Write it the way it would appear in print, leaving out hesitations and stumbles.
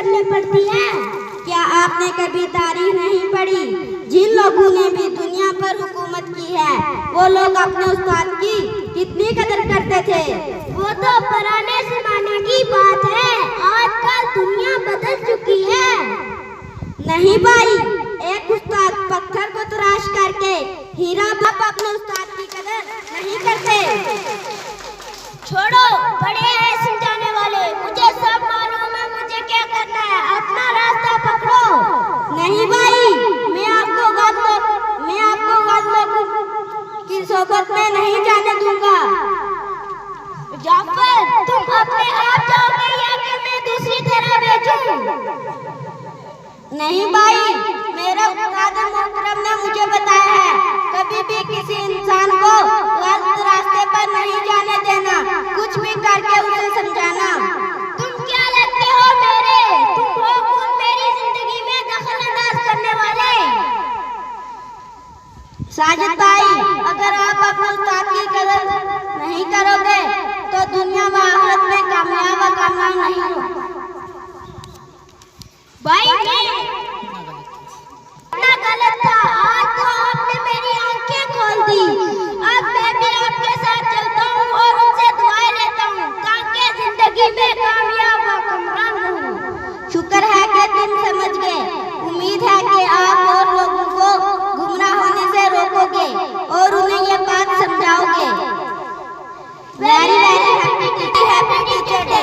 करनी पड़ती है। क्या आपने कभी तारीख नहीं पढ़ी? जिन लोगों ने भी दुनिया पर हुकूमत की है वो लोग अपने उस्ताद की कितनी कदर करते थे। वो तो पुराने जमाने की बात है, आजकल दुनिया बदल चुकी है। नहीं भाई, एक उस्ताद पत्थर को तराश करके हीरा बाप अपने उस्ताद की कदर नहीं करते। छोड़ो, बड़े हैं समझाने वाले, मुझे सब मालूम है मुझे क्या करना है, अपना रास्ता पकड़ो। नहीं भाई, मैं आपको लोगों की सोबत में नहीं जाने दूंगा। जाफर, तुम अपने आप जाओगे या कि मैं दूसरी तरह भेजूं? नहीं भाई, मेरे उस्ताद मोहतरम ने मुझे बताया है कभी भी किसी इंसान को गलत रास्ते पर नहीं जाने देना, कुछ भी करके उसे समझाना। तुम क्या लगते हो मेरे? तुम हो कौन मेरी जिंदगी में दखल अंदाज करने वाले? साजिद भाई, अगर आप अपने उस्ताद की कदर नहीं करोगे तो दुनिया व आखिरत में कामयाब नहीं हो। भाई मैं गलत था, आज तो आपने मेरी आंखें खोल दी। अब मैं भी आपके साथ चलता हूँ और उनसे दुआएं लेता हूँ ताकि जिंदगी में कामयाब व कामरान रहूं। शुक्र है कि तुम समझ गए। उम्मीद है कि आप और लोगों को गुमराह होने से रोकोगे और उन्हें ये बात समझाओगे। Very happy teacher day.